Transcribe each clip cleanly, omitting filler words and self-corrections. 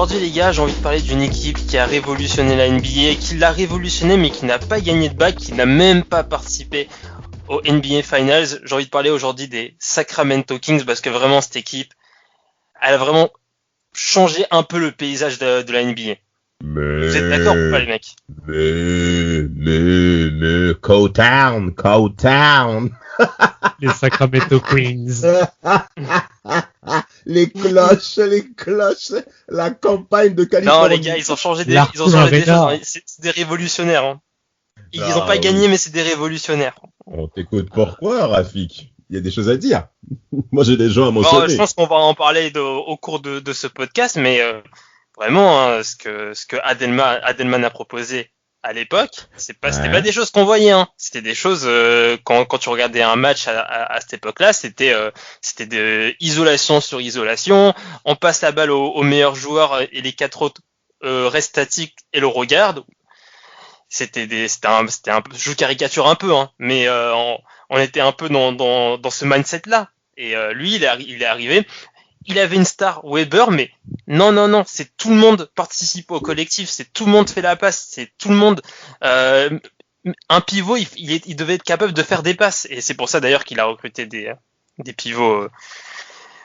aujourd'hui les gars, j'ai envie de parler d'une équipe qui a révolutionné la NBA, qui l'a révolutionné mais qui n'a pas gagné de bague, qui n'a même pas participé au NBA Finals. J'ai envie de parler aujourd'hui des Sacramento Kings parce que vraiment cette équipe, elle a vraiment changé un peu le paysage de la NBA. Vous êtes d'accord ou pas les mecs? Cowtown. Les Sacramento Kings. les cloches, la campagne de Californie. Non les gars, ils ont changé des choses. C'est des révolutionnaires. Hein. Ils n'ont pas gagné, mais c'est des révolutionnaires. On t'écoute pourquoi, Rafik? Il y a des choses à dire. Moi, j'ai des gens à mentionner. Je pense qu'on va en parler au cours de ce podcast, mais vraiment, hein, ce que Adelman a proposé à l'époque, c'était pas des choses qu'on voyait. Hein. C'était des choses quand tu regardais un match à cette époque-là, c'était de isolation sur isolation. On passe la balle au meilleur joueur et les 4 autres restent statiques et le regardent. C'était un peu, je caricature un peu, hein, mais on était un peu dans ce mindset-là. Et lui, il est arrivé. Il avait une star, Weber, mais non, c'est tout le monde participe au collectif, c'est tout le monde fait la passe, c'est tout le monde. Un pivot, il devait être capable de faire des passes, et c'est pour ça d'ailleurs qu'il a recruté des pivots.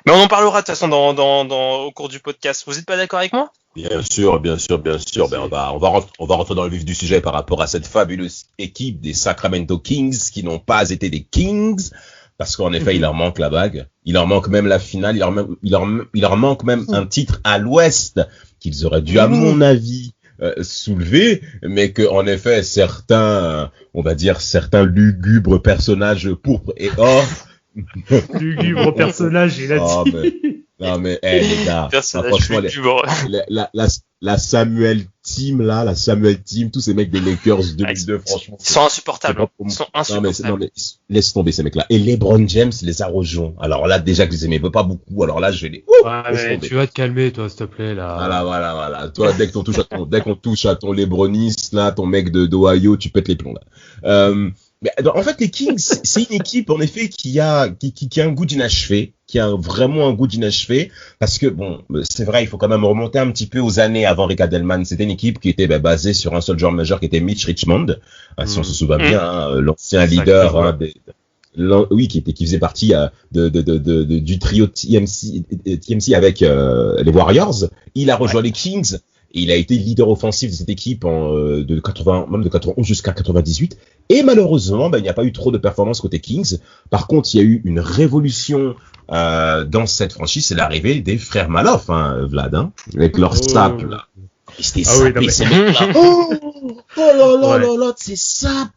Mais on en parlera de toute façon au cours du podcast. Vous êtes pas d'accord avec moi? Bien sûr. Ben, on va rentrer dans le vif du sujet par rapport à cette fabuleuse équipe des Sacramento Kings qui n'ont pas été des Kings. Parce qu'en effet, il leur manque la bague, il leur manque même la finale, il leur manque même un titre à l'Ouest qu'ils auraient dû, à mon avis, soulever, mais que en effet certains lugubres personnages pourpres et or. Lugubre personnage, il a dit. Non mais les gars, franchement, la Samuel Team, tous ces mecs des Lakers 2002, franchement. Ils sont insupportables. Non mais laisse tomber ces mecs-là. Et LeBron James les a rejoints. Alors là, déjà que je les aimais pas beaucoup, alors là, je vais les... mais tu vas te calmer, toi, s'il te plaît, là. Voilà. Toi, dès qu'on touche à ton LeBroniste, là, ton mec d'Ohio, tu pètes les plombs, là. Mais en fait, les Kings, c'est une équipe, en effet, qui a un goût d'inachevé, vraiment un goût d'inachevé, parce que bon, c'est vrai, il faut quand même remonter un petit peu aux années avant Rick Adelman. C'était une équipe qui était basée sur un seul joueur majeur qui était Mitch Richmond, si on se souvient bien, hein, l'ancien leader, qui faisait partie du trio TMC avec les Warriors. Il a rejoint les Kings. Et il a été leader offensif de cette équipe de 91 jusqu'à 98. Et malheureusement, il n'y a pas eu trop de performances côté Kings. Par contre, il y a eu une révolution dans cette franchise. C'est l'arrivée des frères Maloff, hein, Vlad, hein, avec leur sap, là. C'était sapé, ces mecs-là. C'est sap.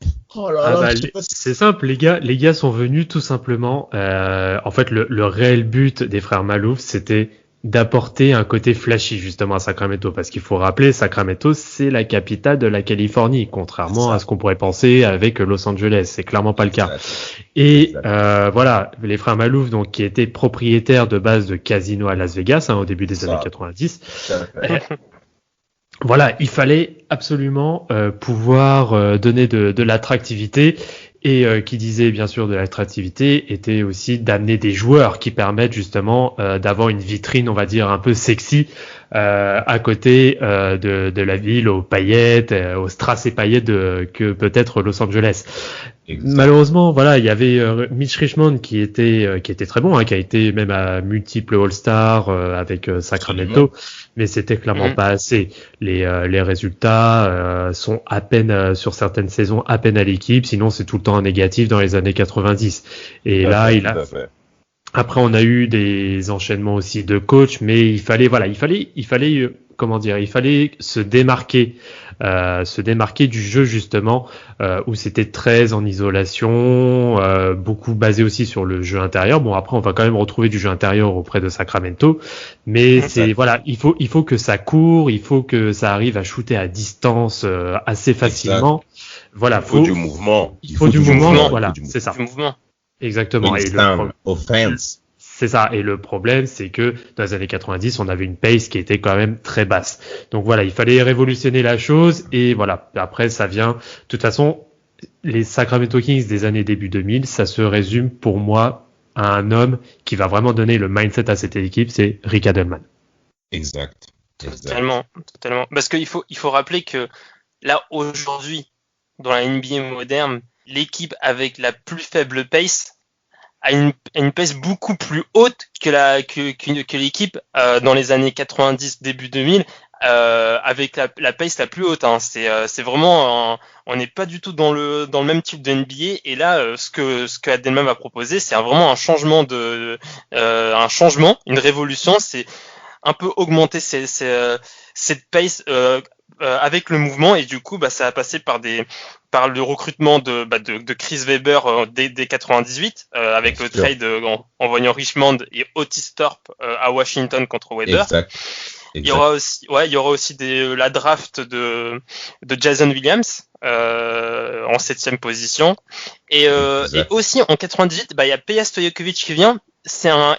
C'est simple, les gars sont venus tout simplement. En fait, le réel but des frères Malouf, c'était d'apporter un côté flashy justement à Sacramento, parce qu'il faut rappeler, Sacramento c'est la capitale de la Californie, contrairement à ce qu'on pourrait penser avec Los Angeles, c'est clairement pas le cas. Et voilà, les frères Malouf, donc qui étaient propriétaires de base de casinos à Las Vegas, au début des années 90. Voilà, il fallait absolument pouvoir donner de l'attractivité. Et qui disait bien sûr de l'attractivité était aussi d'amener des joueurs qui permettent justement d'avoir une vitrine, on va dire, un peu sexy à côté de la ville aux paillettes, aux strass et paillettes que peut-être Los Angeles. Exactement. Malheureusement, voilà, il y avait Mitch Richmond qui était très bon, hein, qui a été même à multiples All-Star avec Sacramento, mais c'était clairement pas assez. Les résultats sont à peine sur certaines saisons à peine à l'équipe, sinon c'est tout le temps négatif dans les années 90. Et là, après on a eu des enchaînements aussi de coach, mais il fallait se démarquer du jeu justement, où c'était très en isolation, beaucoup basé aussi sur le jeu intérieur. Bon, après on va quand même retrouver du jeu intérieur auprès de Sacramento, mais il faut que ça court, il faut que ça arrive à shooter à distance assez facilement. Voilà, il faut du mouvement. Il faut du mouvement, voilà, c'est ça. Du mouvement. Exactement. Offense. C'est ça. Et le problème, c'est que dans les années 90, on avait une pace qui était quand même très basse. Donc voilà, il fallait révolutionner la chose. Et voilà, après, ça vient. De toute façon, les Sacramento Kings des années début 2000, ça se résume pour moi à un homme qui va vraiment donner le mindset à cette équipe, c'est Rick Adelman. Exact. Totalement. Parce qu'il faut rappeler que là, aujourd'hui, dans la NBA moderne, l'équipe avec la plus faible pace a une pace beaucoup plus haute que l'équipe dans les années 90, début 2000, avec la pace la plus haute. Hein. C'est vraiment, on n'est pas du tout dans le même type de NBA. Et là, ce que Adelman va proposer, c'est vraiment un changement une révolution. C'est un peu augmenter cette pace avec le mouvement, et du coup ça a passé par le recrutement de Chris Webber dès 98 avec le trade envoyant Richmond et Otis Thorpe à Washington contre Webber. Exact. Il y aura aussi la draft de Jason Williams en 7e position, et aussi en 98 il y a Peja Stojakovic qui vient.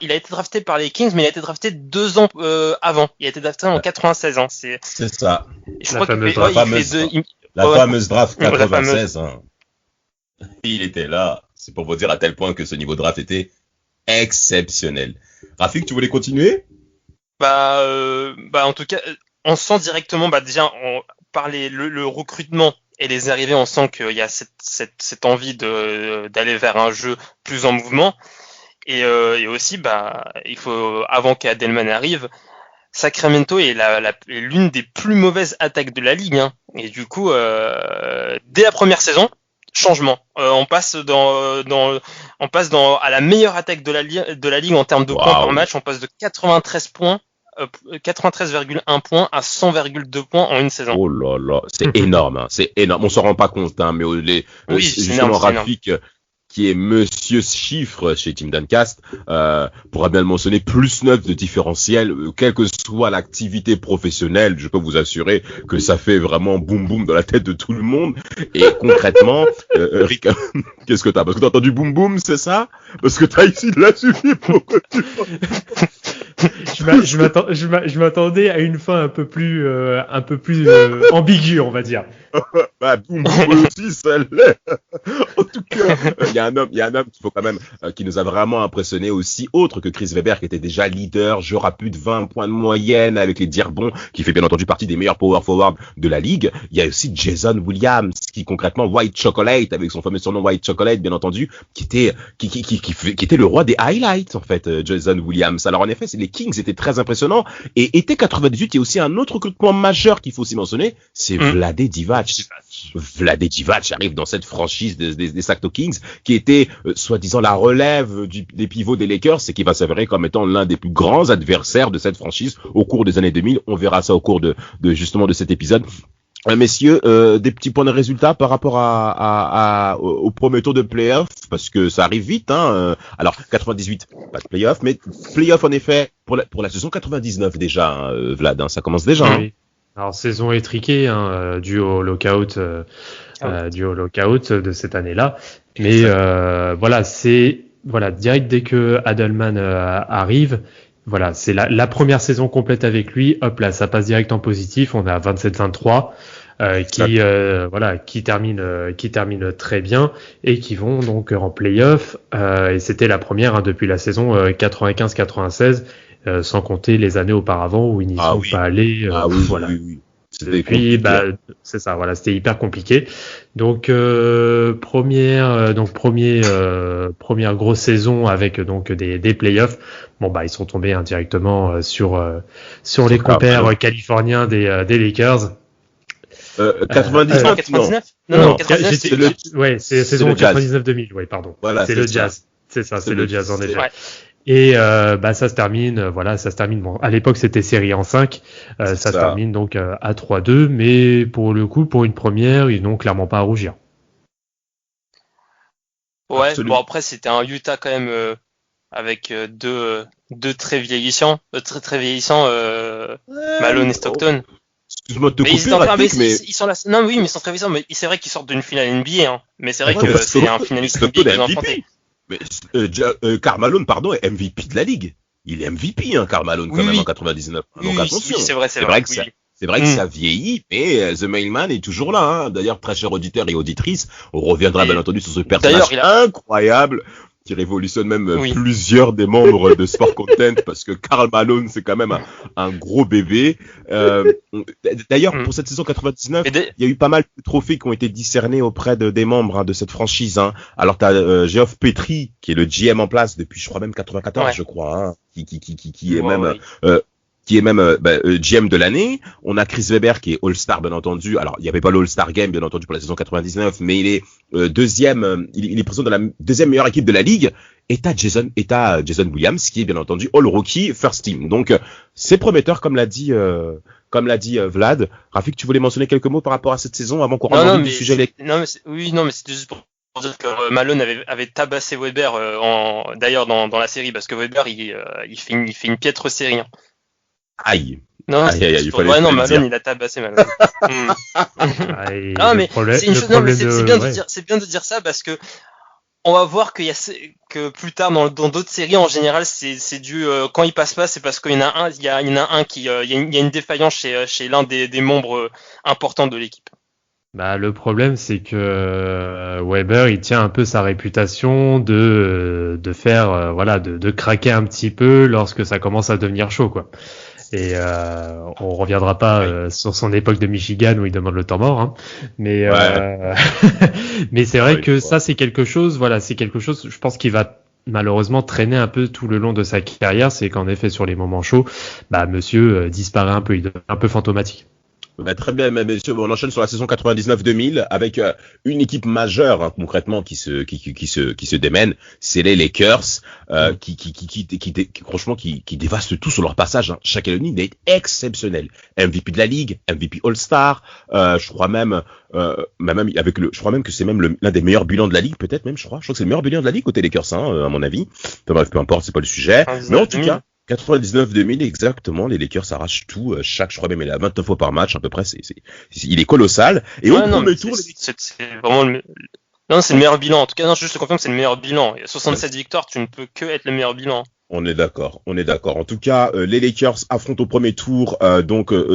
Il a été drafté par les Kings, mais il a été drafté 2 ans avant. Il a été drafté en 96 ans. C'est ça. Je crois la fameuse draft 96. Hein. Il était là. C'est pour vous dire à tel point que ce niveau de draft était exceptionnel. Rafik, tu voulais continuer? En tout cas, on sent directement, déjà, par le recrutement et les arrivées, on sent qu'il y a cette envie d'aller vers un jeu plus en mouvement. Et aussi, il faut, avant qu'Adelman arrive, Sacramento est l'une des plus mauvaises attaques de la ligue, hein. Et du coup, dès la première saison, changement. On passe à la meilleure attaque de la ligue en termes de points par match. On passe de 93 points. 93,1 points à 100,2 points en une saison. Oh là là, c'est énorme, hein, c'est énorme. On s'en rend pas compte, hein, mais justement Rafik, qui est monsieur chiffre chez Team Duncast, pourra bien le mentionner, plus 9 de différentiel, quelle que soit l'activité professionnelle, je peux vous assurer que ça fait vraiment boum boum dans la tête de tout le monde. Et concrètement, Rick, qu'est-ce que t'as? Parce que t'as entendu boum boum, c'est ça? Parce que t'as ici de la suffit pour que tu... Je m'attendais à une fin un peu plus ambiguë, on va dire. Boum boum aussi, ça l'est. En tout cas, il y a un homme qu'il faut quand même, qui nous a vraiment impressionné aussi, autre que Chris Webber, qui était déjà leader, joueur à plus de 20 points de moyenne avec les tirs bons, qui fait bien entendu partie des meilleurs power forward de la ligue. Il y a aussi Jason Williams, qui concrètement White Chocolate, avec son fameux surnom White Chocolate, bien entendu, qui était le roi des highlights, en fait, Jason Williams. Alors en effet, les Kings étaient très impressionnants, et été 98, il y a aussi un autre recrutement majeur qu'il faut aussi mentionner, c'est Vlade Divac. Vlade Divac arrive dans cette franchise des Sacramento Kings, qui était soi-disant la relève des pivots des Lakers, et qui va s'avérer comme étant l'un des plus grands adversaires de cette franchise au cours des années 2000. On verra ça au cours de justement de cet épisode. Messieurs, des petits points de résultat par rapport au premier tour de playoff, parce que ça arrive vite, hein. Alors 98, pas de playoff, mais playoff en effet pour la saison 99 déjà, hein, Vlad, hein, ça commence déjà. Oui. Hein. Alors saison étriquée, hein, dû au lockout de cette année-là. Mais direct dès que Adelman arrive. Voilà, c'est la première saison complète avec lui. Hop là, ça passe direct en positif. On est à 27-23, qui termine très bien et qui vont donc en play-off. Et c'était la première depuis la saison 95-96, sans compter les années auparavant où ils n'y sont pas allés. Oui. Puis c'est ça, voilà, c'était hyper compliqué. Donc première grosse saison avec donc des playoffs. Bon ils sont tombés indirectement sur les compères californiens des Lakers. 99 Non, 99. C'est saison 99-2000, pardon. Voilà, c'est le Jazz. C'est ça, c'est le Jazz en effet. Ouais. Et ça se termine, Bon, à l'époque c'était série en 5, ça se termine donc à 3-2, mais pour le coup, pour une première, ils n'ont clairement pas à rougir. Ouais, absolument. Bon après c'était un Utah quand même avec deux très vieillissants, Malone et Stockton. Excuse-moi de te couper rapide, mais ils sont là. Non, oui, mais ils sont très vieillissants. Mais c'est vrai qu'ils sortent d'une finale NBA, hein. Mais c'est vrai que c'est un finaliste NBA qu'ils ont affronté. Mais Karl Malone, pardon, est MVP de la ligue. Il est MVP, hein, Karl Malone, quand même, en 99. Donc attention. Oui, c'est vrai. C'est vrai que ça vieillit, mais The Mailman est toujours là, hein. D'ailleurs, très cher auditeur et auditrice, on reviendra bien entendu sur ce personnage incroyable qui révolutionne même Oui. plusieurs des membres de Sport Content parce que Karl Malone c'est quand même un gros bébé. D'ailleurs pour cette saison 99, il y a eu pas mal de trophées qui ont été discernés auprès des membres de cette franchise. Hein. Alors t'as Geoff Petrie qui est le GM en place depuis je crois même 94 je crois, hein, qui est même GM de l'année. On a Chris Webber qui est All-Star bien entendu. Alors il n'y avait pas l'All-Star Game bien entendu pour la saison 99, mais il est deuxième, il est présent dans la deuxième meilleure équipe de la ligue. Et t'as Jason Williams qui est bien entendu All-Rookie First Team. Donc c'est prometteur comme l'a dit Vlad. Rafik, tu voulais mentionner quelques mots par rapport à cette saison avant qu'on rentre du sujet. Non mais c'était juste pour dire que Malone avait tabassé Weber d'ailleurs dans la série parce que Weber il fait une piètre série. Hein. Aïe. Non, Malone il a tabassé Malone. Non mais c'est une chose. Non mais c'est bien de dire ça parce que on va voir que plus tard dans d'autres séries en général c'est dû quand il passe pas c'est parce qu'il y en a un qui il y a une défaillance chez l'un des membres importants de l'équipe. Bah le problème c'est que Weber il tient un peu sa réputation de faire de craquer un petit peu lorsque ça commence à devenir chaud quoi. Et on reviendra pas sur son époque de Michigan où il demande le temps mort, hein. Mais mais c'est vrai que ça c'est quelque chose, je pense qu'il va malheureusement traîner un peu tout le long de sa carrière, c'est qu'en effet sur les moments chauds, monsieur disparaît un peu, il devient un peu fantomatique. Très bien, messieurs. On enchaîne sur la saison 99-2000 avec une équipe majeure hein, concrètement qui se démène. C'est les Lakers qui dévastent tout sur leur passage. Hein. Shaquille O'Neal est exceptionnel. MVP de la ligue, MVP All-Star. Je crois même que c'est même l'un des meilleurs bilans de la ligue peut-être même. Je crois que c'est le meilleur bilan de la ligue côté Lakers hein, à mon avis. Bref, peu importe, c'est pas le sujet. Mais en tout cas. 99-2000 exactement, les Lakers arrachent tout, je crois même il a 29 fois par match à peu près, il est colossal. Et au premier tour, c'est vraiment c'est le meilleur bilan. En tout cas, je te confirme, c'est le meilleur bilan. 67 victoires, tu ne peux que être le meilleur bilan. On est d'accord. En tout cas, les Lakers affrontent au premier tour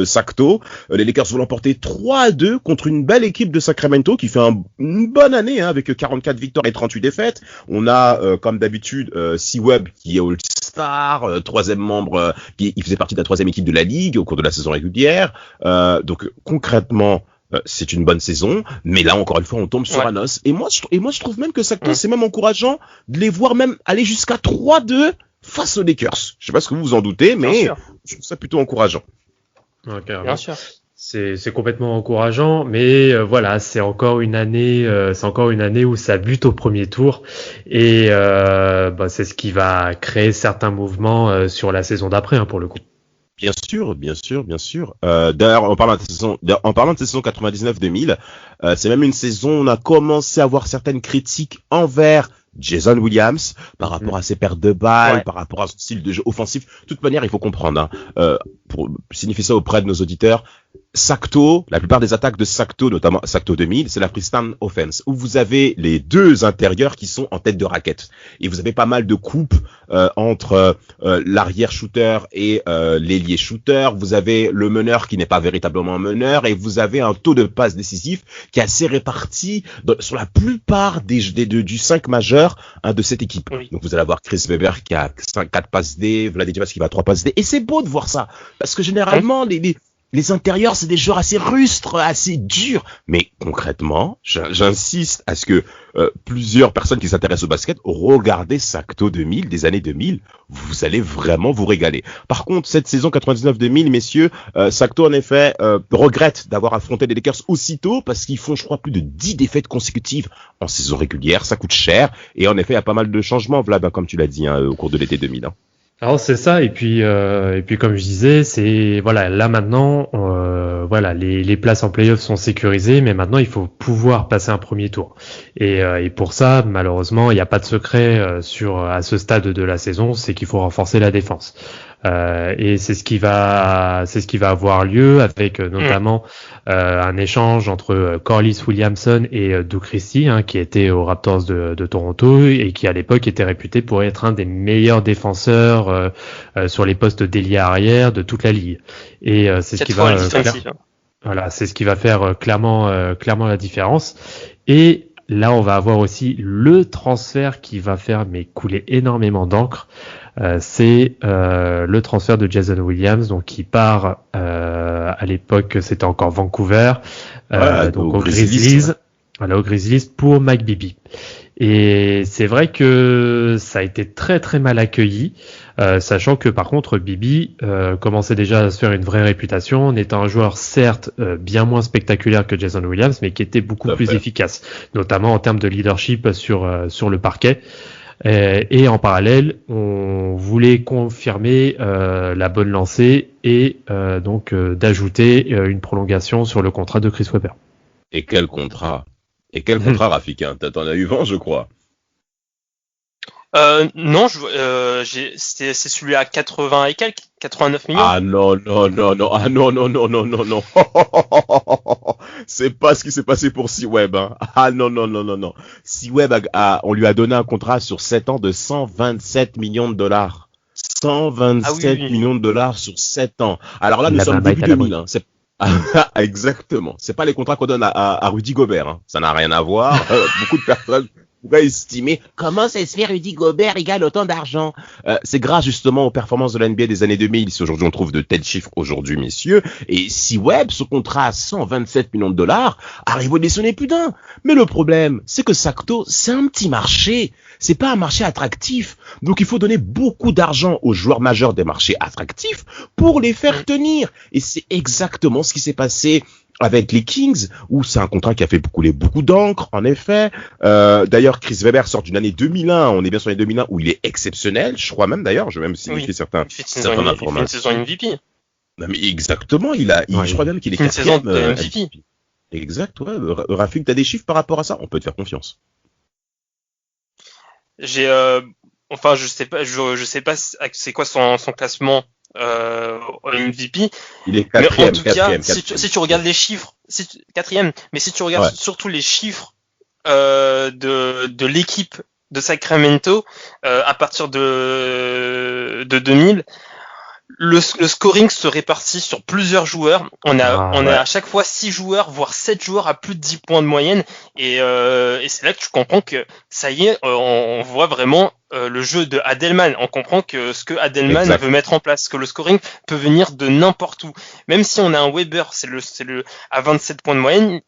Sacto. Les Lakers vont l'emporter 3-2 contre une belle équipe de Sacramento qui fait une bonne année hein, avec 44 victoires et 38 défaites. On a comme d'habitude C-Webb qui est All-Star, troisième membre il faisait partie de la troisième équipe de la ligue au cours de la saison régulière. Donc concrètement c'est une bonne saison, mais là encore une fois on tombe sur un os. Et moi je trouve même que Sacto c'est même encourageant de les voir même aller jusqu'à 3-2 face aux Lakers. Je sais pas ce que vous vous en doutez, mais je trouve ça plutôt encourageant. Okay, bien sûr. C'est complètement encourageant, mais c'est encore une année où ça bute au premier tour et c'est ce qui va créer certains mouvements sur la saison d'après hein, pour le coup. Bien sûr. D'ailleurs, en parlant de saison 99-2000, c'est même une saison où on a commencé à avoir certaines critiques envers Jason Williams par rapport à ses pertes de balles, par rapport à son style de jeu offensif. De toute manière, il faut comprendre, hein, pour signifier ça auprès de nos auditeurs, Sacto, la plupart des attaques de Sacto, notamment Sacto 2000, c'est la freestyle offense, où vous avez les deux intérieurs qui sont en tête de raquette. Et vous avez pas mal de coupes entre l'arrière shooter et l'ailier shooter. Vous avez le meneur qui n'est pas véritablement un meneur, et vous avez un taux de passe décisif qui est assez réparti sur la plupart du 5 majeur de cette équipe. Oui. Donc vous allez avoir Chris Webber qui a 4 passes D, Vlade Divac qui va à 3 passes D. Et c'est beau de voir ça, parce que généralement les intérieurs, c'est des joueurs assez rustres, assez durs. Mais concrètement, j'insiste à ce que plusieurs personnes qui s'intéressent au basket regardez Sacto 2000, des années 2000. Vous allez vraiment vous régaler. Par contre, cette saison 99-2000, messieurs, Sacto en effet regrette d'avoir affronté les Lakers aussitôt parce qu'ils font, je crois, plus de 10 défaites consécutives en saison régulière. Ça coûte cher. Et en effet, il y a pas mal de changements, Vlad, comme tu l'as dit, hein, au cours de l'été 2000. Hein. Alors c'est ça et puis comme je disais c'est là maintenant les places en play-off sont sécurisées mais maintenant il faut pouvoir passer un premier tour et pour ça malheureusement il n'y a pas de secret à ce stade de la saison, c'est qu'il faut renforcer la défense. Et c'est ce qui va avoir lieu avec notamment un échange entre Corliss Williamson et Doug Christie, hein, qui était aux Raptors de Toronto et qui à l'époque était réputé pour être un des meilleurs défenseurs sur les postes d'ailier arrière de toute la ligue. Et c'est ce qui va c'est ce qui va faire clairement la différence. Et là, on va avoir aussi le transfert qui va faire couler énormément d'encre. C'est le transfert de Jason Williams, donc qui part à l'époque, c'était encore Vancouver, donc aux Grizzlies. Voilà, aux Grizzlies pour Mike Bibby. Et c'est vrai que ça a été très très mal accueilli, sachant que par contre Bibby commençait déjà à se faire une vraie réputation, en étant un joueur certes bien moins spectaculaire que Jason Williams, mais qui était beaucoup plus efficace, notamment en termes de leadership sur le parquet. Et en parallèle, on voulait confirmer la bonne lancée et donc d'ajouter une prolongation sur le contrat de Chris Webber. Et quel contrat Rafik, t'en as eu 20, je crois. Non, c'est celui à 80 et quelques, 89 millions. Ah non. C'est pas ce qui s'est passé pour C-Web, hein. Ah non. C-Web on lui a donné un contrat sur 7 ans de 127 millions de dollars. 127 millions de dollars sur 7 ans. Alors là, nous sommes début 2000, hein. Exactement. C'est pas les contrats qu'on donne à Rudy Gobert, hein. Ça n'a rien à voir. Beaucoup de personnes pourraient estimer comment ça se fait Rudy Gobert égale autant d'argent. C'est grâce justement aux performances de la NBA des années 2000. Si aujourd'hui on trouve de tels chiffres aujourd'hui, messieurs. Et si Webb, son contrat à 127 millions de dollars, arrive au déçonner plus d'un. Mais le problème, c'est que Sacto, c'est un petit marché. C'est pas un marché attractif. Donc il faut donner beaucoup d'argent aux joueurs majeurs des marchés attractifs pour les faire tenir. Et c'est exactement ce qui s'est passé avec les Kings, où c'est un contrat qui a fait couler beaucoup d'encre, en effet. D'ailleurs, Chris Webber sort d'une année 2001, on est bien sur l'année 2001, où il est exceptionnel, je crois même d'ailleurs, je vais même signifier certaines informations. Il fait une saison MVP. Non mais exactement, je crois même qu'il est quatrième MVP. Exact, ouais. Rafik, t'as des chiffres par rapport à ça? On peut te faire confiance. Je sais pas c'est quoi son classement MVP. Il est quatrième. Mais en tout cas, si tu regardes les chiffres, quatrième, mais si tu regardes surtout les chiffres de l'équipe de Sacramento à partir de 2000, le scoring se répartit sur plusieurs joueurs. On a à chaque fois 6 joueurs, voire 7 joueurs à plus de 10 points de moyenne. Et c'est là que tu comprends que ça y est, on voit vraiment le jeu de Adelman. On comprend que ce que Adelman veut mettre en place, que le scoring peut venir de n'importe où. Même si on a un Weber, c'est le à 27 points de moyenne,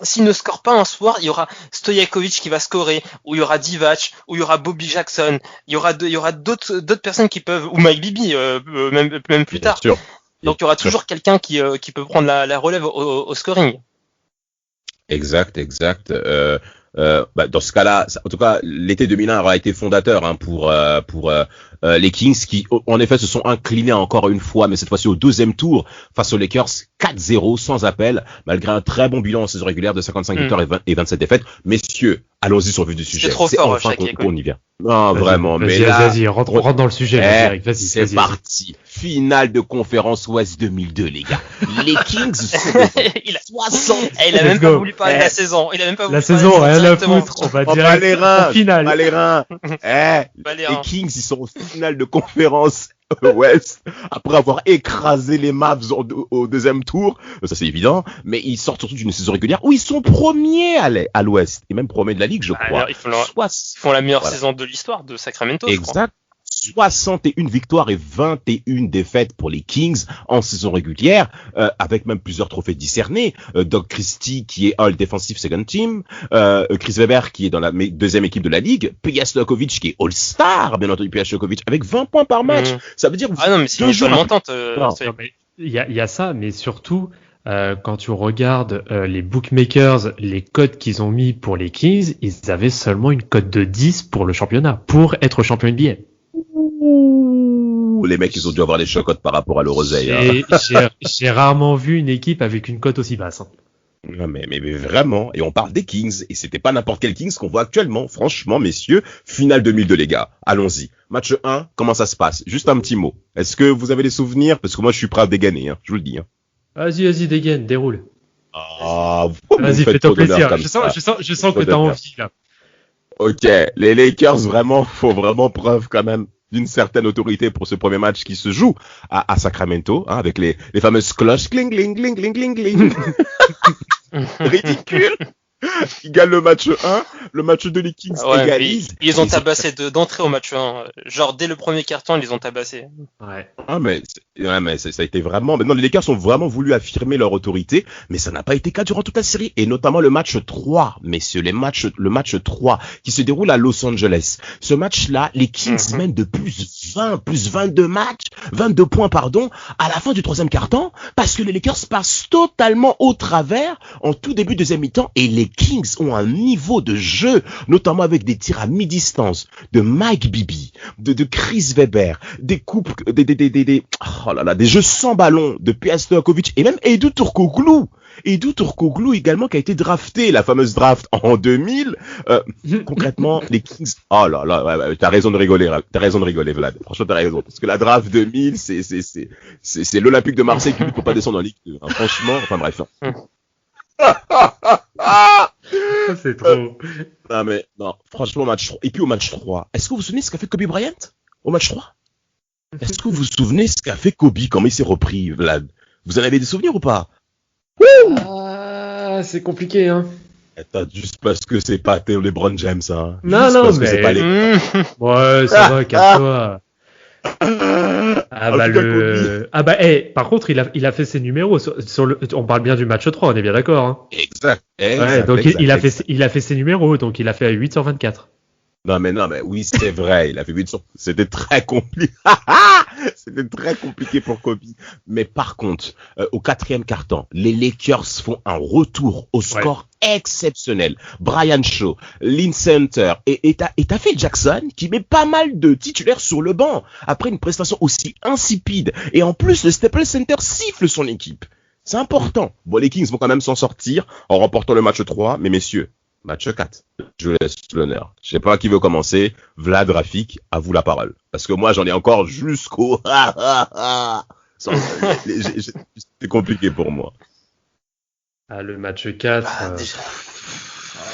s'il ne score pas un soir, il y aura Stojakovic qui va scorer, ou il y aura Divac, ou il y aura Bobby Jackson, il y aura d'autres personnes qui peuvent, ou Mike Bibby, même plus tard. Sûr. Donc il y aura toujours quelqu'un qui peut prendre la relève au scoring. Exact. Dans ce cas-là, en tout cas, l'été 2001 aura été fondateur pour les Kings qui, en effet, se sont inclinés encore une fois, mais cette fois-ci au deuxième tour face aux Lakers 4-0 sans appel, malgré un très bon bilan en saison régulière de 55 victoires et 27 défaites. Messieurs, allons-y sur le vif du sujet. C'est trop fort, enfin qu'on y vient. Non, vraiment. Vas-y, rentre dans le sujet. Vas-y, c'est parti. Finale de conférence Ouest 2002, les gars. Les Kings sont 60. Il a même pas voulu parler de la saison. La saison, rien à foutre. On va dire en finale. Les reins. Les Kings, ils sont en finale de conférence Ouest après avoir écrasé les Mavs au deuxième tour. Ça, c'est évident. Mais ils sortent surtout d'une saison régulière où ils sont premiers à l'Ouest et même premiers de la Ligue, je crois. Ils font la meilleure saison de l'histoire de Sacramento. Exact. 61 victoires et 21 défaites pour les Kings en saison régulière, avec même plusieurs trophées discernés. Doug Christie qui est All Defensive Second Team, Chris Webber qui est dans la deuxième équipe de la ligue, Peja Stojakovic qui est All-Star, bien entendu Peja Stojakovic avec 20 points par match. Ça veut dire mais c'est une montante. Il y a ça, mais surtout quand tu regardes les bookmakers, les codes qu'ils ont mis pour les Kings, ils avaient seulement une cote de 10 pour le championnat, pour être champion NBA. Les mecs, ils ont dû avoir des chocottes par rapport à leur oseille. J'ai rarement vu une équipe avec une cote aussi basse. Non, mais vraiment, et on parle des Kings, et c'était pas n'importe quel Kings qu'on voit actuellement. Franchement, messieurs, finale 2002, les gars. Allons-y. Match 1, comment ça se passe? Juste un petit mot. Est-ce que vous avez des souvenirs? Parce que moi, je suis prêt à dégainer, je vous le dis. Vas-y, dégaine, déroule. Vas-y, fais-toi plaisir. Je sens que t'as envie, là. Ok, les Lakers, vraiment, faut vraiment preuve quand même d'une certaine autorité pour ce premier match qui se joue à Sacramento, avec les fameuses cloches, cling, cling, cling, cling, cling, cling. Ridicule. gagnent le match 1, le match 2, les Kings égalisent. Ils ont tabassé d'entrée au match 1. Genre, dès le premier carton, ils les ont tabassés. Ouais. Ah, mais ça a été vraiment, maintenant, les Lakers ont vraiment voulu affirmer leur autorité, mais ça n'a pas été le cas durant toute la série, et notamment le match 3, messieurs, le match 3, qui se déroule à Los Angeles. Ce match-là, les Kings mènent de plus 22 points, à la fin du troisième quart-temps, parce que les Lakers passent totalement au travers en tout début de deuxième mi-temps, et les Kings ont un niveau de jeu, notamment avec des tirs à mi-distance de Mike Bibby, de Chris Webber, des coupes, des jeux sans ballon de P.A. Stojakovic et même Hedo Turkoglu également, qui a été drafté, la fameuse draft en 2000. Concrètement, les Kings, t'as raison de rigoler, Vlad. Franchement, t'as raison. Parce que la draft 2000, c'est l'Olympique de Marseille qui lutte pour pas descendre en Ligue 2. Hein. Franchement, enfin bref. C'est trop. Non, franchement, match 3. Et puis au match 3, est-ce que vous vous souvenez ce qu'a fait Kobe Bryant au match 3? Est-ce que vous vous souvenez ce qu'a fait Kobe, comment il s'est repris, Vlad? Vous en avez des souvenirs ou pas? C'est compliqué, hein. Attends, juste parce que c'est pas LeBron James, hein. Non, mais... c'est pas les... Ouais, ça va, calme-toi. Par contre, il a fait ses numéros on parle bien du match 3, on est bien d'accord, hein. Exact. Il a fait ses numéros, donc il a fait 8 sur 24. Non, mais oui, c'est vrai, il a fait 8 sur... C'était très compliqué. C'était très compliqué pour Kobe. Mais par contre, au quatrième quart-temps, les Lakers font un retour au score exceptionnel. Brian Shaw, Lynn Center et t'as Phil Jackson qui met pas mal de titulaires sur le banc après une prestation aussi insipide. Et en plus, le Staples Center siffle son équipe. C'est important. Bon, les Kings vont quand même s'en sortir en remportant le match 3, mais messieurs, match 4. Je vous laisse l'honneur. Je sais pas qui veut commencer. Vlad, Rafik, à vous la parole. Parce que moi, j'en ai encore jusqu'au... C'est compliqué pour moi. Le match 4...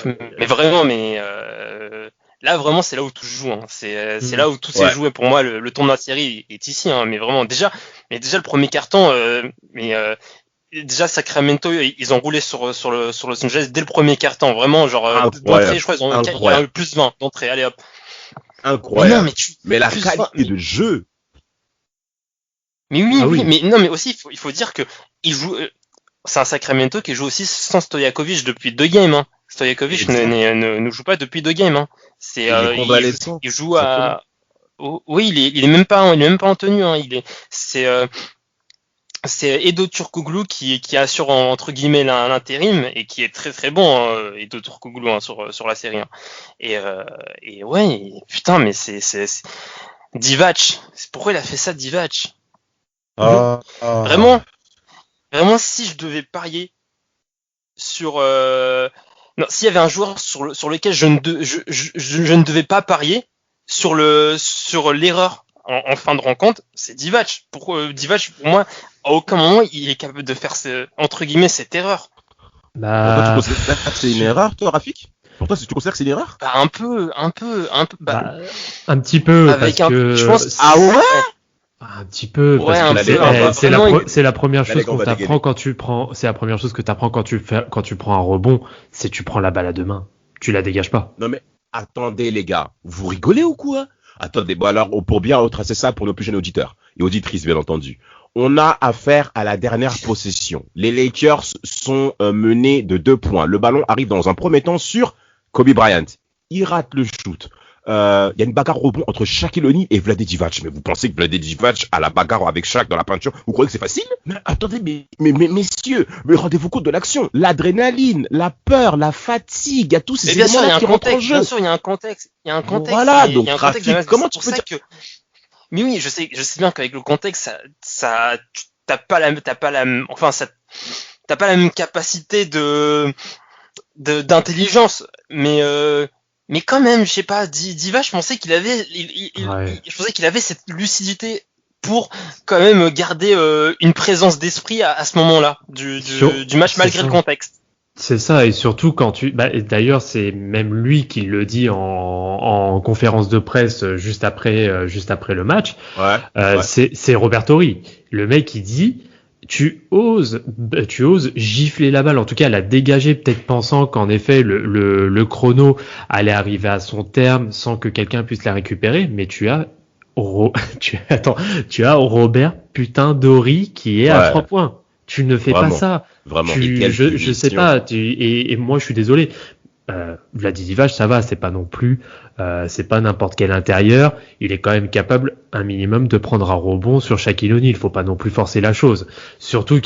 Mais vraiment, là, vraiment, c'est là où tout se joue. Hein. C'est là où tout s'est joué. Pour moi, le tournoi de série est ici. Hein. Mais vraiment, déjà le premier carton... Déjà, Sacramento, ils ont roulé sur Los Angeles dès le premier quart-temps. Vraiment, genre, d'entrée, je crois, il y a eu plus 20 d'entrée. Allez, hop. Incroyable. Mais la qualité de jeu. Mais oui. Mais non, mais aussi, il faut dire que il joue, c'est un Sacramento qui joue aussi sans Stojakovic depuis 2 games, hein. Stojakovic ne joue pas depuis 2 games, hein. Il joue à, oui, il est même pas en tenue, hein. C'est Hedo Turkoglu qui assure entre guillemets l'intérim et qui est très très bon, Hedo Turkoglu, hein, sur la série. Hein. Et ouais, putain, mais c'est Divac. Pourquoi il a fait ça, Divac? Vraiment, si je devais parier sur non, s'il y avait un joueur sur lequel je ne devais pas parier sur l'erreur en fin de rencontre, c'est Divac. Divac, pour moi, à aucun moment il est capable de faire entre guillemets cette erreur. Pour toi, tu considères que c'est une erreur, toi, Rafik? Pour toi, tu considères que c'est une erreur? Un peu. Un petit peu, avec parce que je pense. Ah ouais? Un petit peu, parce que c'est la première chose qu'on t'apprend quand tu prends. C'est la première chose que t'apprends quand tu prends un rebond, c'est tu prends la balle à 2 mains. Tu la dégages pas. Non mais attendez les gars, vous rigolez ou quoi? Attendez, bon alors pour bien retracer ça pour nos plus jeunes auditeurs et auditrices bien entendu. On a affaire à la dernière possession. Les Lakers sont menés de 2 points. Le ballon arrive dans un premier temps sur Kobe Bryant. Il rate le shoot. Il y a une bagarre rebond entre Shaquille O'Neal et Vlade Divac. Mais vous pensez que Vlade Divac a la bagarre avec Shaq dans la peinture? Vous croyez que c'est facile? Mais attendez, mais messieurs, mais rendez-vous compte de l'action. L'adrénaline, la peur, la fatigue, il y a tous ces éléments qui rentrent en jeu. Bien sûr, il y a un contexte. Voilà, donc Rafik, comment tu peux dire que... Mais oui, je sais bien qu'avec le contexte, t'as pas la même capacité d'intelligence, mais quand même, je sais pas, Diva, je pensais qu'il avait, je pensais qu'il avait cette lucidité pour quand même garder une présence d'esprit à ce moment-là du match malgré le contexte. C'est ça, et surtout quand et d'ailleurs c'est même lui qui le dit en conférence de presse juste après le match. C'est Robert Horry. Le mec il dit tu oses gifler la balle, en tout cas la dégager, peut-être pensant qu'en effet le chrono allait arriver à son terme sans que quelqu'un puisse la récupérer, mais tu as Robert putain Dory qui est à 3 points. Tu ne fais pas ça. Vraiment. Je sais pas. Et moi, je suis désolé. Vladi Divac, ça va. C'est pas non plus. C'est pas n'importe quel intérieur. Il est quand même capable, un minimum, de prendre un rebond sur Shaquille O'Neal. Il faut pas non plus forcer la chose. Surtout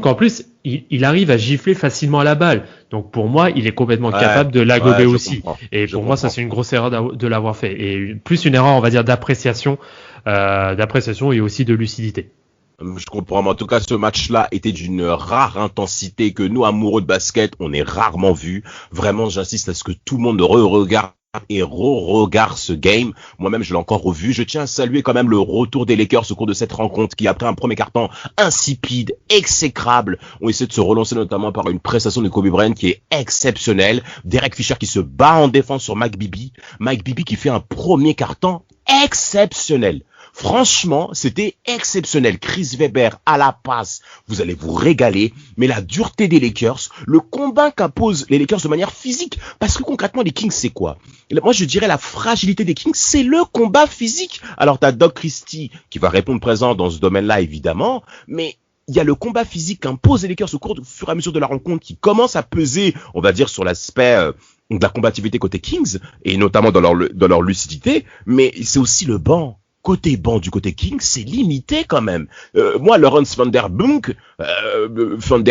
qu'en plus, il arrive à gifler facilement à la balle. Donc pour moi, il est complètement capable de la gober aussi. Et pour moi, ça c'est une grosse erreur de l'avoir fait. Et plus une erreur, on va dire, d'appréciation et aussi de lucidité. Je comprends, mais en tout cas, ce match-là était d'une rare intensité que nous, amoureux de basket, on est rarement vu. Vraiment, j'insiste à ce que tout le monde regarde et regarde ce game. Moi-même, je l'ai encore revu. Je tiens à saluer quand même le retour des Lakers au cours de cette rencontre qui, après un premier quart-temps insipide, exécrable, ont essayé de se relancer notamment par une prestation de Kobe Bryant qui est exceptionnelle. Derek Fisher qui se bat en défense sur Mike Bibby. Mike Bibby qui fait un premier quart-temps exceptionnel. Franchement, c'était exceptionnel. Chris Webber à la passe, vous allez vous régaler. Mais la dureté des Lakers, le combat qu'imposent les Lakers de manière physique, parce que concrètement, les Kings, c'est quoi? Moi, je dirais la fragilité des Kings, c'est le combat physique. Alors, t'as Doc Christie qui va répondre présent dans ce domaine-là, évidemment, mais il y a le combat physique qu'imposent les Lakers au fur et à mesure de la rencontre qui commence à peser, on va dire, sur l'aspect de la combativité côté Kings, et notamment dans leur lucidité, mais c'est aussi le banc. Côté banc du côté Kings, c'est limité quand même. Moi, Lawrence Vanderbrink, je suis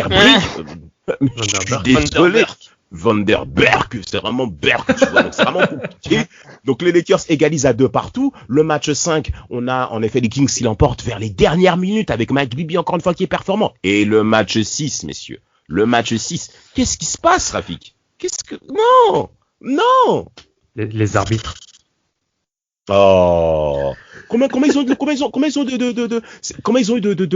désolé. Vanderberg, c'est vraiment Berg, tu vois, donc c'est vraiment compliqué. Donc les Lakers égalisent à 2 partout. Le match 5, on a en effet les Kings qui l'emportent vers les dernières minutes avec Mike Bibby encore une fois qui est performant. Et le match 6, messieurs. Le match 6. Qu'est-ce qui se passe, Rafik? Non! Les arbitres. Oh. Combien ils ont eu de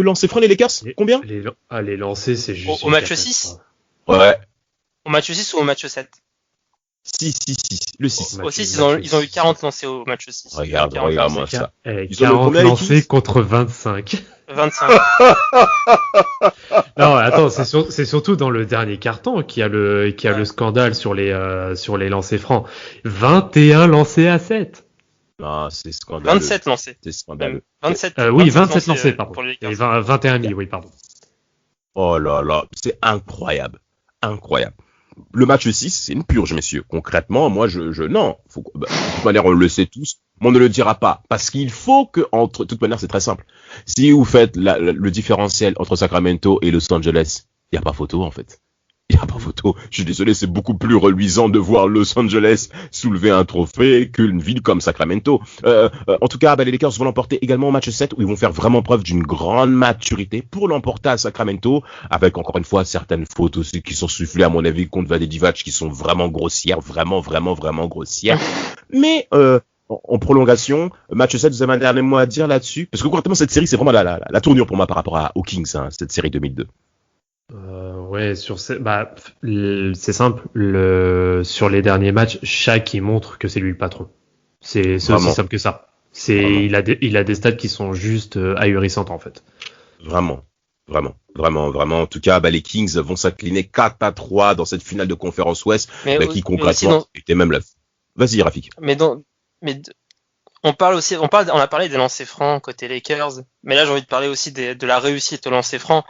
lancers francs les Lakers? Combien? Les lancers, c'est juste au match 6? Ouais. Au match 6 ou au match 7? 6. Le 6. Au 6, ils ont eu 40 lancés au match 6. Regarde-moi ça. 40 lancés contre 25. 25. Non, attends, c'est surtout dans le dernier carton qu'il y a le scandale sur les lancers francs. 21 lancés à 7. Non, c'est scandaleux. 27 lancés. C'est scandaleux. 27 lancés, pardon. Pour les et 21 000, oui, pardon. Oh là là, c'est incroyable. Le match 6, c'est une purge, messieurs. Concrètement, moi, non. De toute manière, on le sait tous, mais on ne le dira pas. Parce qu'il faut que, de toute manière, c'est très simple. Si vous faites le différentiel entre Sacramento et Los Angeles, il n'y a pas photo, en fait. Il n'y a pas photo. Je suis désolé, c'est beaucoup plus reluisant de voir Los Angeles soulever un trophée qu'une ville comme Sacramento. En tout cas, les Lakers vont l'emporter également au match 7 où ils vont faire vraiment preuve d'une grande maturité pour l'emporter à Sacramento avec encore une fois certaines fautes aussi qui sont soufflées à mon avis contre Vladi Divac qui sont vraiment grossières, vraiment grossières. Mais en prolongation, match 7, vous avez un dernier mot à dire là-dessus? Parce que concrètement, cette série, c'est vraiment la tournure pour moi par rapport aux Kings, cette série 2002. Ouais, c'est simple. Sur les derniers matchs, Shaq il montre que c'est lui le patron. C'est aussi simple que ça. Il a des stats qui sont juste ahurissantes en fait. Vraiment. En tout cas, les Kings vont s'incliner 4-3 dans cette finale de conférence Ouest, qui concrètement était même là. Vas-y, Rafik. On a parlé des lancers francs côté Lakers, mais là j'ai envie de parler aussi de la réussite au lancer franc.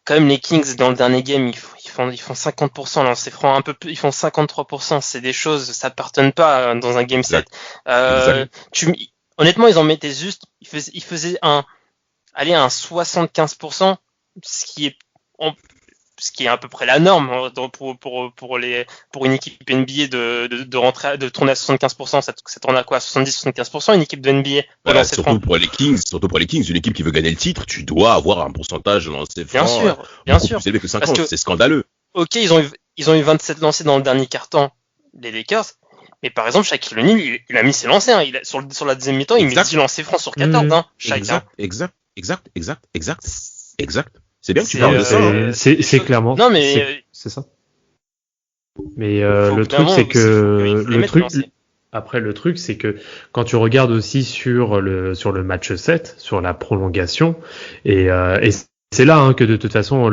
Quand même, les Kings, dans le dernier game, ils font 50% lancers francs, un peu plus, ils font 53%. C'est des choses, ça pardonne pas dans un game 7. Honnêtement, ils en mettaient juste, ils faisaient un 75%, ce qui est à peu près la norme pour une équipe NBA de tourner à 75%, ça tourne à quoi? 70-75%, une équipe de NBA surtout pour les Kings, une équipe qui veut gagner le titre, tu dois avoir un pourcentage de lancers francs bien sûr. plus élevé que 50, c'est scandaleux. Ok, ils ont eu 27 lancers dans le dernier quart-temps, les Lakers, mais par exemple, Shaquille O'Neal, il a mis ses lancers, sur la deuxième mi-temps, il met 10 lancers francs sur 14, chacun. Exact. C'est bien que tu parles de ça. C'est clairement. Non, mais c'est ça. Mais le truc, c'est que le truc, c'est que quand tu regardes aussi sur le match 7, sur la prolongation, et c'est là que de toute façon,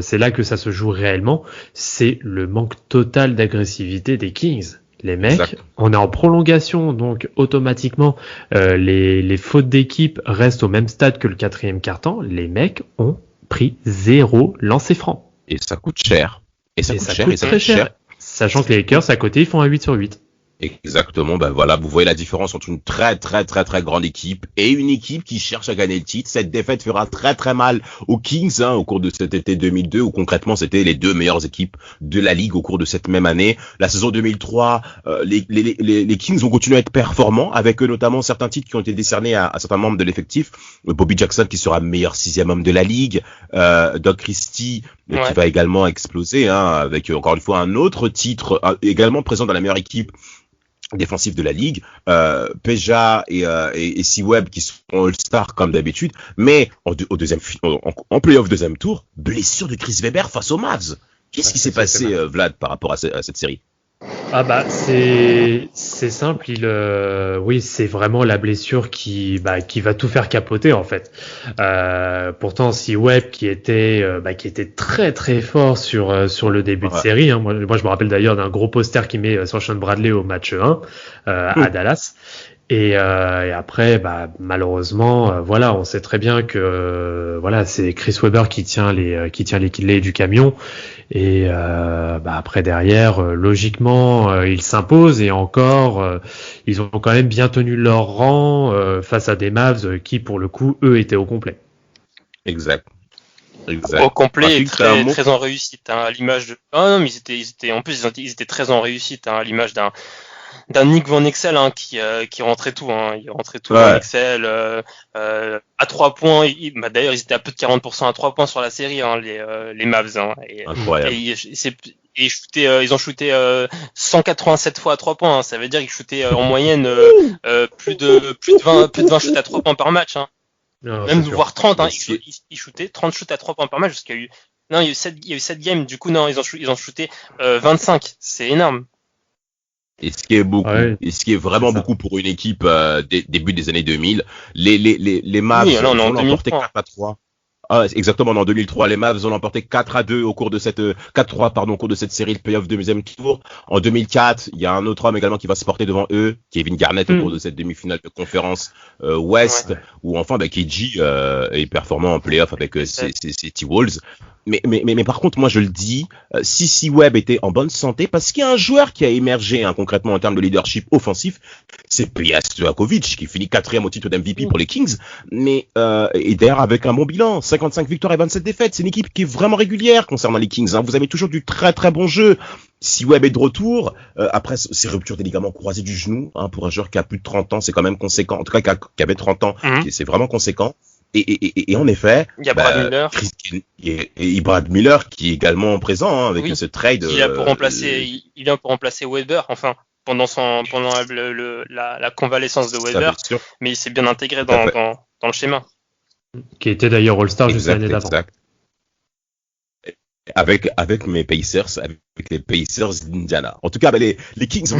c'est là que ça se joue réellement. C'est le manque total d'agressivité des Kings. Les mecs, Exact. on est en prolongation, donc automatiquement, les fautes d'équipe restent au même stade que le 4e quart-temps. Les mecs ont pris 0 lancer franc. Et ça coûte cher. Et ça coûte très cher. Sachant que les Lakers, à côté, ils font un 8/8. Exactement, voilà, vous voyez la différence entre une très grande équipe et une équipe qui cherche à gagner le titre. Cette défaite fera très mal aux Kings au cours de cet été 2002, où concrètement c'était les 2 meilleures équipes de la ligue au cours de cette même année. La saison 2003, les Kings ont continué à être performants, avec notamment certains titres qui ont été décernés à certains membres de l'effectif. Bobby Jackson qui sera meilleur 6e homme de la ligue, Doug Christie qui va également exploser, avec encore une fois un autre titre également présent dans la meilleure équipe défensif de la ligue, Peja et C-Web qui sont All-Star comme d'habitude, mais en playoff deuxième tour, blessure de Chris Webber face aux Mavs. Qu'est-ce qui s'est passé, Vlad, par rapport à cette série? C'est simple, oui, c'est vraiment la blessure qui va tout faire capoter en fait. Pourtant, si Webb qui était très fort sur le début de série, moi je me rappelle d'ailleurs d'un gros poster qu'il met sur Sean Bradley au match 1 à Dallas. Et après, malheureusement, on sait très bien que c'est Chris Webber qui tient les clés du camion. Et après derrière, logiquement, ils s'imposent et encore, ils ont quand même bien tenu leur rang face à des Mavs qui, pour le coup, eux, étaient au complet. Exact. Au complet et très en réussite, à l'image de. Ah non, mais ils étaient très en réussite, à l'image d'un Nick Van Exel qui rentrait tout, il rentrait tout Van Exel à 3 points. D'ailleurs, ils étaient à peu de 40% à 3 points sur la série, les Mavs. Incroyable. Ils ont shooté 187 fois à 3 points. Ça veut dire qu'ils shootaient en moyenne plus de 20 shoots à 3 points par match. Non, même voire 30. Ils shootaient 30 shoots à 3 points par match jusqu'à il y a eu 7 games. Du coup, non, ils ont shooté 25. C'est énorme. Et ce qui est vraiment beaucoup pour une équipe début des années 2000, les Mavs ont l'emporté 4-3. Exactement, en 2003, les Mavs ont l'emporté 4-2 au cours de cette 4-3 au cours de cette série de playoff de deuxième tour. En 2004, il y a un autre homme également qui va se porter devant eux, Kevin Garnett au cours de cette demi-finale de conférence Ouest, où enfin KG est performant en playoff avec ses T-Wolves. Mais par contre, moi je le dis, si Webb était en bonne santé, parce qu'il y a un joueur qui a émergé concrètement en termes de leadership offensif, c'est Peja Stojakovic qui finit 4e au titre d'MVP pour les Kings, mais et d'ailleurs avec un bon bilan, 55 victoires et 27 défaites. C'est une équipe qui est vraiment régulière concernant les Kings. Vous avez toujours du très bon jeu. Si Webb est de retour, après ces ruptures des ligaments croisés du genou, pour un joueur qui a plus de 30 ans, c'est quand même conséquent. En tout cas, qui avait 30 ans, c'est vraiment conséquent. Et en effet, il y a Brad Miller. Et Brad Miller qui est également présent avec ce trade. Il vient pour remplacer Weber, enfin pendant la convalescence de Weber, mais il s'est bien intégré dans le schéma. Qui était d'ailleurs All-Star juste l'année d'avant. Avec mes Pacers, avec les Pacers d'Indiana. En tout cas, les Kings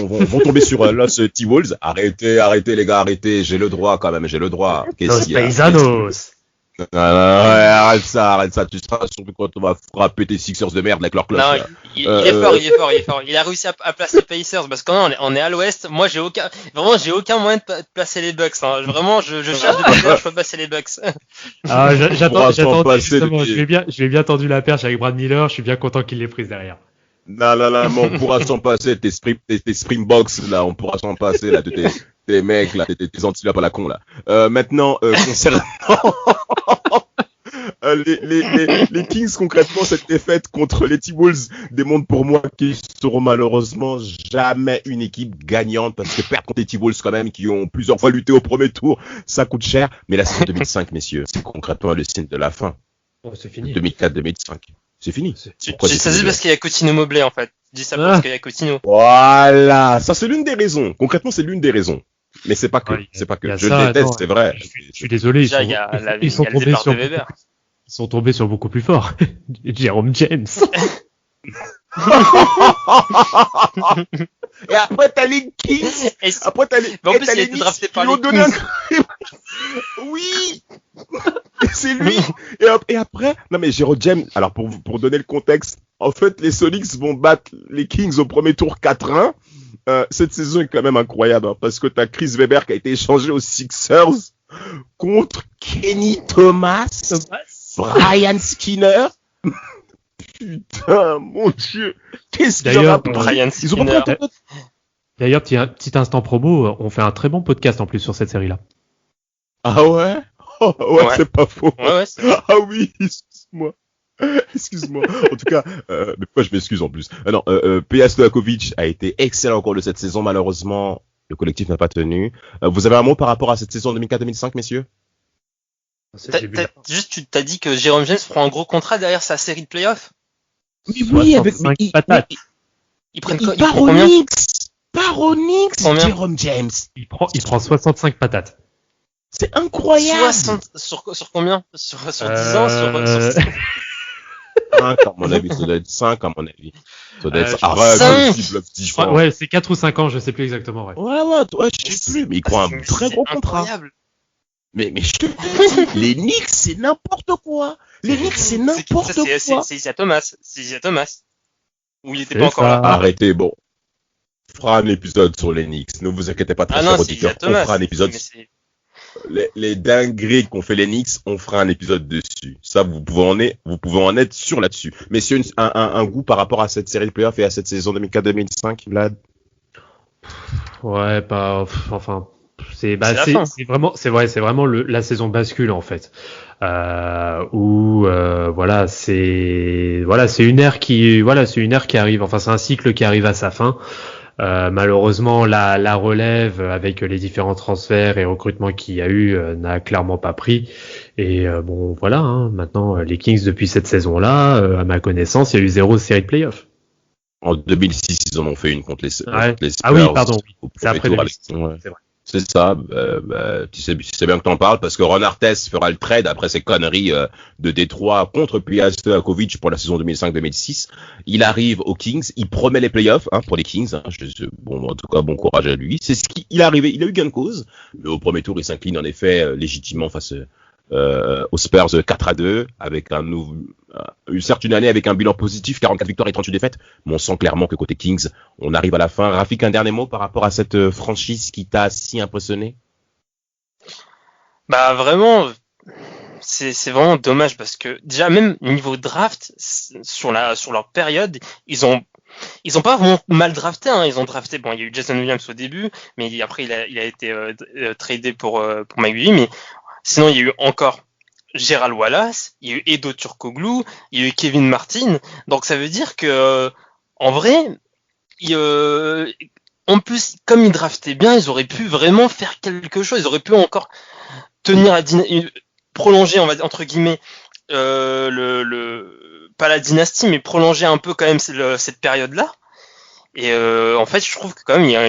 vont tomber sur Los T-Wolves. Arrêtez les gars, arrêtez. J'ai le droit quand même, Los Paisanos. Arrête ça. Tu seras surtout quand on va frapper tes Sixers de merde avec leur cloche. Non, il est fort. Il a réussi à placer les Pacers parce qu'on est à l'ouest. Moi, j'ai aucun moyen de placer les Bucks. Vraiment, je cherche des places, je peux passer les Bucks. J'attends justement. Je lui ai bien tendu la perche avec Brad Miller. Je suis bien content qu'il l'ait prise derrière. Non, mais on pourra s'en passer tes Springboks là. On pourra s'en passer là. Tes mecs là, tes antilopes à la con là. Maintenant, concernant les Kings, concrètement, cette défaite contre les T-Wolves démontre pour moi qu'ils seront malheureusement jamais une équipe gagnante, parce que perdre contre les T-Wolves quand même, qui ont plusieurs fois lutté au premier tour, ça coûte cher. Mais la saison 2005, messieurs, c'est concrètement le signe de la fin. C'est fini. 2004-2005. C'est fini. Ça c'est parce qu'il y a Coutinho Mobley en fait. Je dis ça parce qu'il y a Coutinho. Voilà, ça c'est l'une des raisons. Concrètement, c'est l'une des raisons. Mais c'est pas que. Je le déteste, c'est vrai. Je suis désolé. Déjà, il y a le départ de Weber. Ils sont tombés sur beaucoup plus fort. Jérôme James. Et après t'as les Kings. Après t'as les. En plus, il a été drafté par les Kings. Oui. C'est lui. Et après, non mais Jérôme James, alors pour donner le contexte, en fait, les Sonics vont battre les Kings au premier tour 4-1. Cette saison est quand même incroyable, hein, parce que t'as Chris Webber qui a été échangé aux Sixers contre Kenny Thomas. Brian Skinner. Putain, mon Dieu. Qu'est-ce qu'il y a Brian Skinner. D'ailleurs, petit instant promo, on fait un très bon podcast en plus sur cette série-là. Ah ouais? Ouais, c'est pas faux. Ouais, Ah oui, excuse-moi. En tout cas, mais pourquoi je m'excuse en plus? Non, Peja Stojakovic a été excellent au cours de cette saison. Malheureusement, le collectif n'a pas tenu. Vous avez un mot par rapport à cette saison 2004-2005, messieurs? Tu t'as dit que Jérôme James prend un gros contrat derrière sa série de playoffs? Oui, avec patates. Il prend combien? Par Onyx, Jérôme James. Il prend 65 patates. C'est incroyable. Sur combien? Sur 10 ans? Sur 5, à mon avis. Ça doit être 5, à mon avis. Ça doit être 5. Ouais, c'est 4 ou 5 ans, je sais plus exactement, ouais. Ouais, je sais plus, mais il prend un très gros contrat. Incroyable. Mais je te dis, les Knicks, c'est n'importe quoi. Les Knicks, c'est n'importe quoi. C'est Isaiah Thomas. Ou il était pas encore là. Arrêtez, bon. On fera un épisode sur les Knicks. Ne vous inquiétez pas, très chers auditeurs. On fera un épisode. Les dingueries qu'ont fait les Knicks, on fera un épisode dessus. Ça, vous pouvez en être sûr là-dessus. Messieurs, un goût par rapport à cette série de playoffs et à cette saison 2004-2005, Vlad? Ouais, c'est vraiment la saison bascule en fait, où c'est une ère qui arrive, enfin c'est un cycle qui arrive à sa fin. Malheureusement la relève avec les différents transferts et recrutements qu'il y a eu n'a clairement pas pris, et maintenant les Kings depuis cette saison-là, à ma connaissance, il y a eu 0 série de playoffs. En 2006 ils en ont fait une contre les Spurs. Ah oui, pardon, c'est après 2006, c'est vrai. C'est ça, tu sais bien que t'en parles, parce que Ron Artest fera le trade après ces conneries de Détroit contre Peja Stojakovic pour la saison 2005-2006. Il arrive aux Kings, il promet les playoffs pour les Kings. En tout cas, bon courage à lui. C'est ce qu'il est arrivé. Il a eu gain de cause, mais au premier tour, il s'incline en effet légitimement face aux Spurs 4-2, avec certes une année avec un bilan positif, 44 victoires et 38 défaites, mais on sent clairement que côté Kings, on arrive à la fin. Rafik, un dernier mot par rapport à cette franchise qui t'a si impressionné? Bah vraiment, c'est vraiment dommage, parce que déjà même niveau draft, sur leur période, ils ont pas vraiment mal drafté, hein. Ils ont drafté, il y a eu Jason Williams au début, mais après il a été tradé pour Mike Bibby, mais sinon, il y a eu encore Gerald Wallace, il y a eu Edo Turkoglu, il y a eu Kevin Martin. Donc, ça veut dire que, en vrai, en plus, comme ils draftaient bien, ils auraient pu vraiment faire quelque chose. Ils auraient pu encore prolonger, on va dire, entre guillemets, pas la dynastie, mais prolonger un peu quand même cette période-là. Et en fait, je trouve que quand même il y a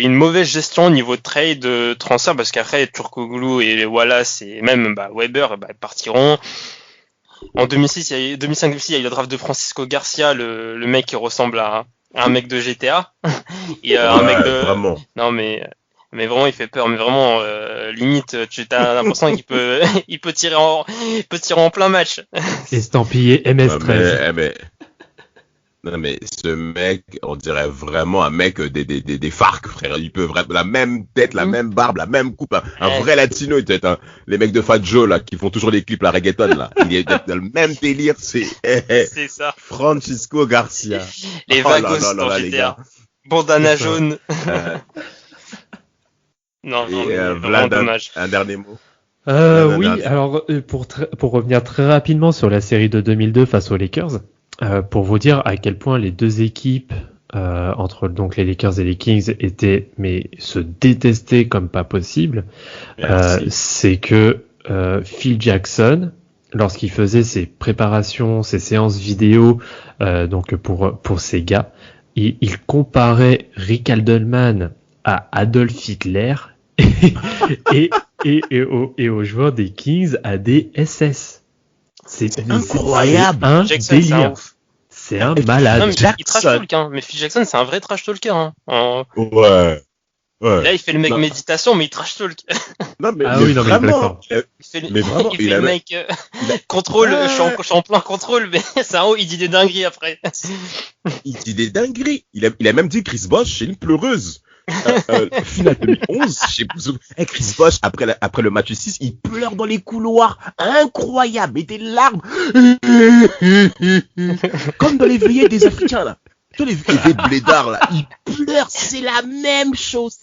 une mauvaise gestion au niveau de trade, transfert, parce qu'après Turkoglu et Wallace et même Weber partiront. En 2005-2006, il y a eu le draft de Francisco Garcia, le mec qui ressemble à un mec de GTA. Et un mec de vraiment. Non mais vraiment il fait peur, mais vraiment limite tu as l'impression qu'il peut il peut tirer en plein match. Estampillé MS13. Non mais ce mec, on dirait vraiment un mec des FARC, frère. Il peut vraiment la même tête, la même barbe, la même coupe, un vrai latino. Il doit être les mecs de Fat Joe là qui font toujours les clips la reggaeton là. Il est dans le même délire. C'est ça. Francisco Garcia. Les vagos dans GTA. Bandana jaune. Non, vraiment dommage. Un dernier mot. Oui, alors pour revenir très rapidement sur la série de 2002 face aux Lakers. Pour vous dire à quel point les deux équipes entre donc les Lakers et les Kings se détestaient comme pas possible, c'est que Phil Jackson, lorsqu'il faisait ses préparations, ses séances vidéo donc pour ces gars, il comparait Rick Aldelman à Adolf Hitler et aux joueurs des Kings à des SS. C'est incroyable. C'est un Jackson, délire. C'est un malade. Non, mais il trash talk, hein. Mais Phil Jackson, c'est un vrai trash talker, hein. Ouais. Ouais. Là, il fait le mec Non. méditation, mais il trash talk. Non, mais, Ah mais oui, non, mais vraiment, Il fait le, mais vraiment, il fait le mec contrôle, Ouais. je suis en plein contrôle, mais c'est un haut, il dit des dingueries après. il dit des dingueries. Il a même dit Chris Bosh, c'est une pleureuse. Finale 2011, je sais plus. Chris Bosh, après le match 6, il pleure dans les couloirs. Incroyable. Et des larmes. Comme dans les veillées des Africains, là. Tous les blédards, là. Ils pleurent. C'est la même chose.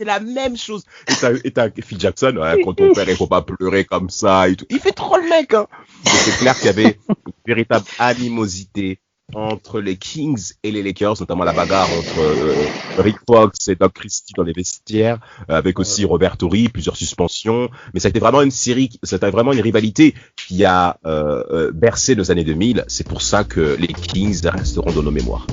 Et t'as Phil Jackson, ouais, quand ton père, il faut pas pleurer comme ça et tout. Il fait trop le mec, hein. Et c'est clair qu'il y avait une véritable animosité entre les Kings et les Lakers, notamment la bagarre entre Rick Fox et Doc Christie dans les vestiaires, avec aussi Robert Torrey, plusieurs suspensions. Mais ça a été vraiment une rivalité qui a bercé nos années 2000. C'est pour ça que les Kings resteront dans nos mémoires.